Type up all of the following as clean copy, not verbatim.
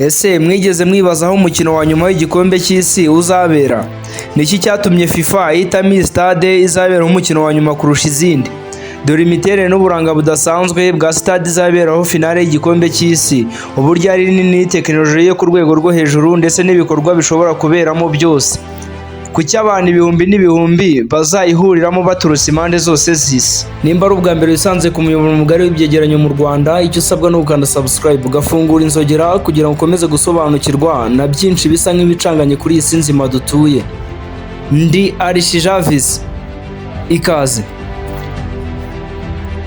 Ese mwigeze mwibazaho umukino wa nyuma w'igikombe cy'isi uzabera? Niki cyatumye FIFA ihitamo Stade izaberaho umukino wa nyuma kurusha izindi? Dore imiterere n'uburanga budasanzwe bwa Stade izaberaho finale y'igikombe cy'isi, uburyo ari nini, tekinoloji yo ku rwego rwo hejuru ndetse n'ibikorwa bishobora kuberamo byose. Kuki abantu ibihumbi n'ibihumbi bazayihuriramo baturutse impande zose z'isi? Nimba ari ubwa mbere wisanze ku muyoboro mugari w'ibyegeranyo mu Rwanda, icyo usabwa ni ugukanda subscribe ugafungura inzogera kugira ngo ukomeze gusobanukirwa na byinshi bisa nk'ibicanganye kuri iyi si nzima dutuye. Ndi Idasazwe, ikaze.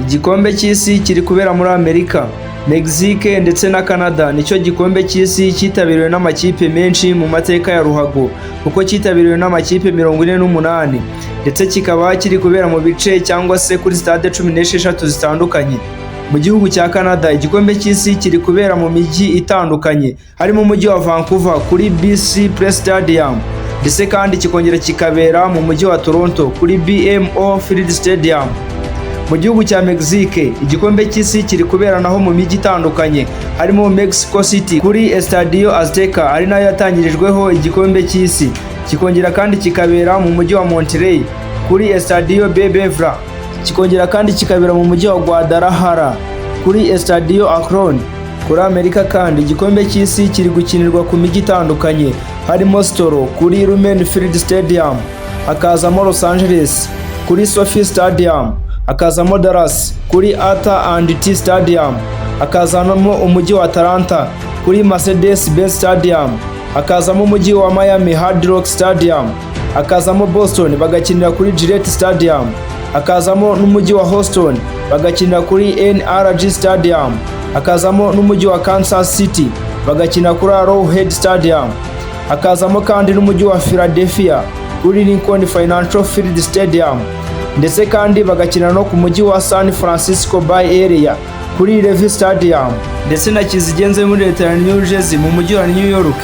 Igikombe cy'isi kiri kubera muri Amerika, Mexique ndetse na Canada. Nicyo gikombe cy'isi cyitabiriwe n'amakipe menshi mu mateka ya ruhago, kuko cyitabiriwe n'amakipe 48 ndetse kikaba kiri kubera mu bice cyangwa se kuri stade 16 zitandukanye. Mu gihugu cya Canada, igikombe cy'isi kiri kubera mu mijyi itandukanye, harimo umujyi wa Vancouver kuri BC Place Stadium, ndetse kandi kikongera kikabera mu mujyi wa Toronto kuri BMO Field Stadium. Mu gihugu cya Mexique, igikombe cy'isi kiri kubera naho mu mijyi itandukanye, harimo Mexico City kuri Stade Azteca, ari nayo yatangirijweho igikombe cy'isi. Kikongera kandi kikabera mu mujyi wa Monterrey kuri Stade Bebevra. Kikongera kandi kikabera mu mujyi wa Guadalajara kuri Stade Akron. Kuri Amerika kandi, igikombe cy'isi kiri gukinirwa ku mijyi itandukanye, harimo Storo kuri Lumen Field Stadium, hakazamo Los Angeles kuri SoFi Stadium, hakazamo Dallas kuri AT&T Stadium, hakazamo umujyi wa Atlanta kuri Mercedes-Benz Stadium, hakazamo umujyi wa Miami Hard Rock Stadium, hakazamo Boston bagakinira kuri Gillette Stadium, hakazamo n'umujyi wa Houston bagakinira kuri NRG Stadium, hakazamo n'umujyi wa Kansas City bagakinira kuri Arrowhead Stadium, hakazamo kandi n'umujyi wa Philadelphia kuri Lincoln Financial Field Stadium, ndetse kandi bagakinira no ku mujyi wa San Francisco Bay Area kuri Levi Stadium, ndetse na kizigenze muri leta ya New Jersey mu mujyi wa New York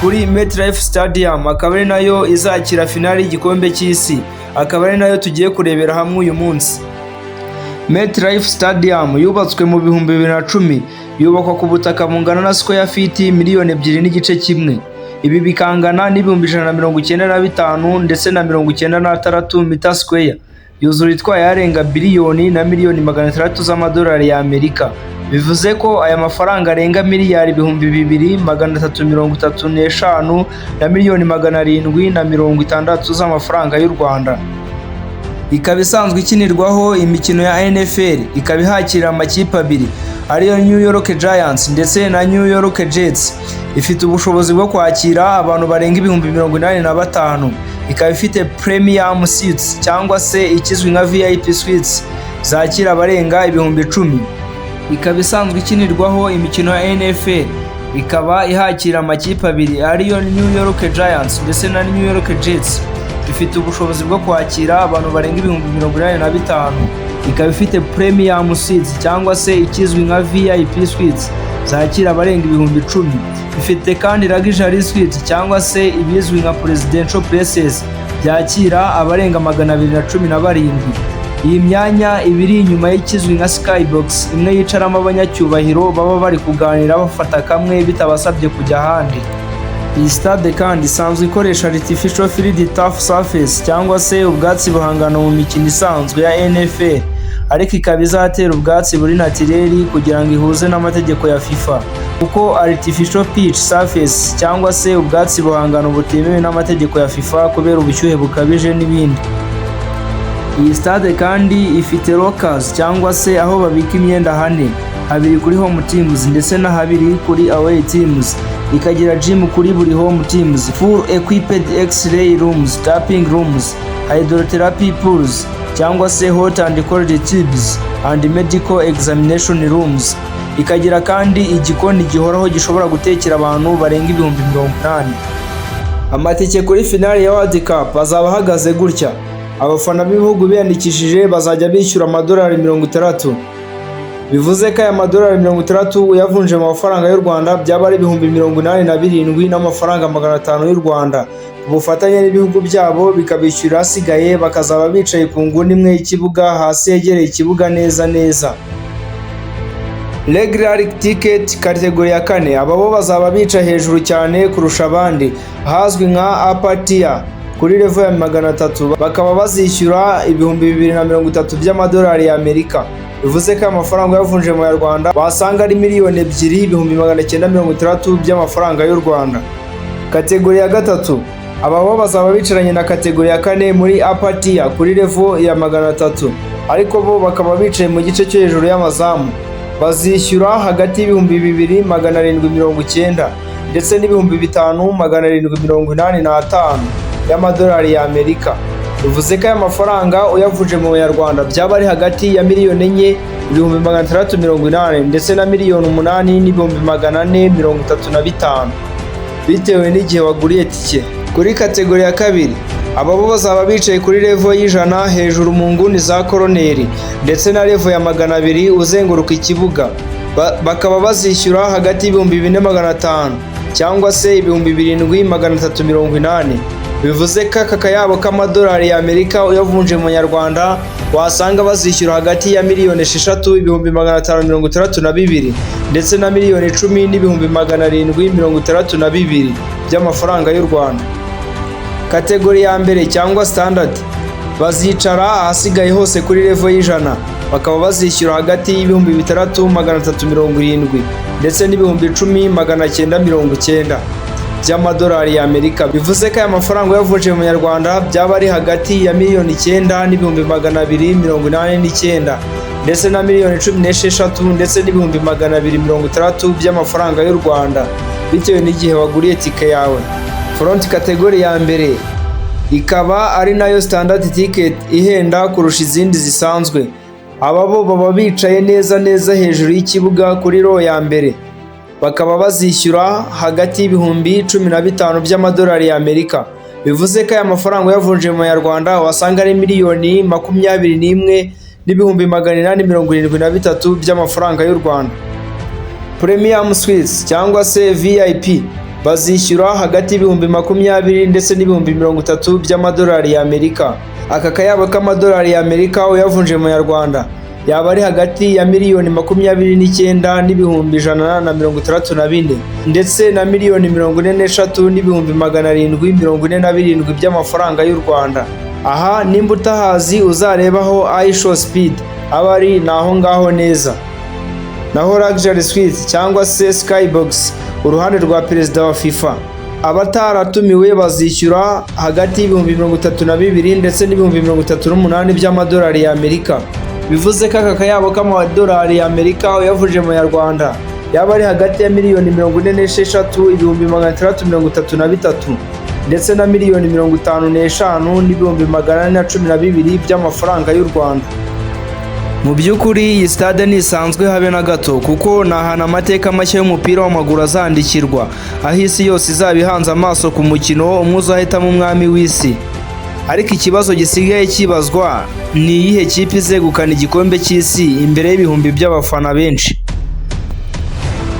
kuri METLIFE Stadium. Akaba ari nayo izakira finale y'igikombe cy'isi, akaba ari nayo tugiye kurebera hamwe uyu munsi. METLIFE Stadium yubatswe mu 2010, yubakwa ku butaka bungana na square feet 2.1 miliyoni. Ibi bikangana n'ibihumbi 195 ndetse na 96 mita square. Yuzura itwaye arenga biliyoni na miliyoni 600 z'amadolari ya Amerika. Bivuze ko aya mafaranga arenga miliyari 2,335 na miliyoni 760 z'amafaranga y'u Rwanda. Ikaba isanzwe ikinirwaho imikino ya NFL, ikaba ihakira amakipe abiri, ariyo New York Giants ndetse na New York Jets. Ifite ubushobozi bwo kwakira abantu barenga 85,000. Ikaba ifite premium seats cyangwa se ikizwi nka VIP suites zakira abarenga 10,000. Ikaba isanzwe ikinirwaho imikino ya NFL, ikaba ihakira amakipe abiri, ariyo New York Giants ndetse na New York Jets. Ifite ubushobozi bwo kwakira abantu barenga 85,000. Ikaba ifite premium seats cyangwa se ikizwi nka VIP suites zakira abarenga 10,000. Ifite kandi luxury suites cyangwa se ibizwi nka presidential places byakira abarenga 217. Iyi myanya ibiri inyuma y'ikizwi nka skybox, imwe yicaramo abanyacyubahiro baba bari kuganira bafata kamwe bitabasabye kujya ahandi. Iyi stade kandi isanzwe ikoresha artificial field turf surface cyangwa se ubwatsi buhangana mu mikino isanzwe ya NFL, ariko ikaba izatera ubwatsi buri naturel kugira ngo ihuze n'amategeko ya FIFA, kuko artificial pitch surface cyangwa se ubwatsi buhangana butemewe n'amategeko ya FIFA kubera ubushyuhe bukabije n'ibindi. Iyi stade kandi ifite lockers cyangwa se aho babika imyenda hane, habiri kuri home teams ndetse na habiri kuri away teams. Ikagira gym kuri buri home teams, full equipped x-ray rooms, tapping rooms, hydrotherapy pools cyangwa se hot and cold tubes and medical examination rooms. Ikagira kandi igikoni gihoraho gishobora gutekera abantu barenga 80,000. Amatike kuri finale ya World Cup azaba ahagaze gutya: abafana b'ibihugu biyandikishije bazajya bishyura amadolari 60. Bivuze ko aya madolari 60 uyavunje mu mafaranga y'u Rwanda byaba ari 87,000 n'amafaranga 500 y'u Rwanda. Ubufatanye n'ibihugu byabo bikabishyura, asigaye bakazaba bicaye ku nguni imwe y'ikibuga hasi yegereye ikibuga neza. Regular ticket kategori ya 4, aba bo bazaba bica hejuru cyane kurusha abandi, hazwi nka upper tier kuri level ya 300, bakaba bazishyura ibihumbi 2030 by'amadolari ya Amerika. Bivuze ko amafaranga yavunje mu Rwanda wasanga ari miliyoni 2,960 by'amafaranga y'u Rwanda. Kategori ya 3, aba bo bazaba bicaranye na kategori ya 4 muri upper tier kuri level ya 300, ariko bo bakaba bicaye mu gice cyo hejuru y'amazamu. Bazishyura hagati y'ibihumbi 2,790 ndetse n'ibihumbi 5,785 y'amadolari ya Amerika. Bivuze ko aya mafaranga uyavuje mu Rwanda byaba ari hagati ya miliyoni 4,680 ndetse na miliyoni 8,435 bitewe n'igihe waguriye tike. Kuri kategori ya 2, aba bo bazaba bicaye kuri level y'ijana hejuru mu nguni za koroneri ndetse na level ya 200 uzenguruka ikibuga. Bakaba bazishyura hagati y'ibihumbi 4,500 cyangwa se ibihumbi 7,380. Bivuze ko aka kayabo k'amadolari ya Amerika uyavunje mu Rwanda wasanga bazishyura hagati ya miliyoni 6,562 ndetse na miliyoni 10,762 by'amafaranga y'u Rwanda. Kategori ya mbere cyangwa standard bazicara ahasigaye hose kuri level y'ijana, bakaba bazishyura hagati y'ibihumbi 6,370 ndetse n'ibihumbi 10,990 by'amadolari ya Amerika. Bivuze ko aya mafaranga yavunje mu Rwanda byaba ari hagati ya miliyoni 9 n'ibihumbi 289 ndetse na miliyoni 16 ndetse n'ibihumbi 260 by'amafaranga y'u Rwanda bitewe n'igihe waguriye tike yawe. Front kategori ya mbere ikaba ari nayo standard ticket ihenda kurusha izindi zisanzwe. Aba bo baba bicaye neza hejuru y'ikibuga kuri row ya mbere, bakaba bazishyura hagati y'ibihumbi 15 by'amadolari ya Amerika. Bivuze ko aya mafaranga yavunje mu Rwanda wasanga ari miliyoni 21 n'ibihumbi 873 by'amafaranga y'u Rwanda. Premium Suites cyangwa se VIP bazishyura hagati y'ibihumbi 20 ndetse n'ibihumbi 30 by'amadolari ya Amerika. Aka kayabo k'amadolari ya Amerika uyavunje mu Rwanda yaba ari hagati ya miliyoni 29 n'ibihumbi 164 ndetse na miliyoni 43 n'ibihumbi 747 by'amafaranga y'u Rwanda. Aha nimba utahazi uzarebaho iShow Speed aba ari naho ngaho neza. Naho Luxury Suite cyangwa se Skybox uruhande rwa perezida wa FIFA, abataratumiwe bazishyura hagati y'ibihumbi 32 ndetse n'ibihumbi 38 by'amadolari ya Amerika. Bivuze ko aka kayabo k'amadolari ya Amerika uyavuje mu Rwanda yaba ari hagati ya miliyoni 46 ibihumbi 633 ndetse na miliyoni 55 n'ibihumbi 412 by'amafaranga y'u Rwanda. Mu by'ukuri iyi stade ntisanzwe habe na gato, kuko ni ahantu amateka mashya y'umupira w'amaguru azandikirwa, aho isi yose izaba ihanze amaso ku mukino umwe uzahitamo umwami w'isi. Ariko ikibazo gisigaye kibazwa ni iyihe kipe izegukana igikombe cy'isi imbere y'ibihumbi by'abafana benshi.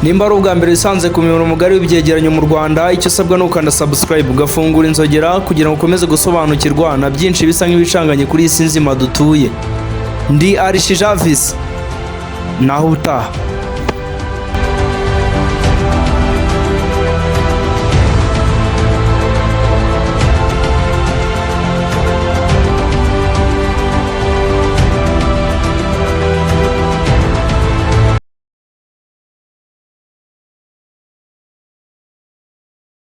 Nimba ari ubwa mbere usanze ku miyoboro mugari w'ibyegeranyo mu Rwanda, icyo usabwa ni ukanda subscribe ugafungura inzogera kugira ngo ukomeze gusobanukirwa na byinshi bisa nk'ibicanganye kuri iyi si nzima dutuye. Ndi Arishijavis, naho utaha.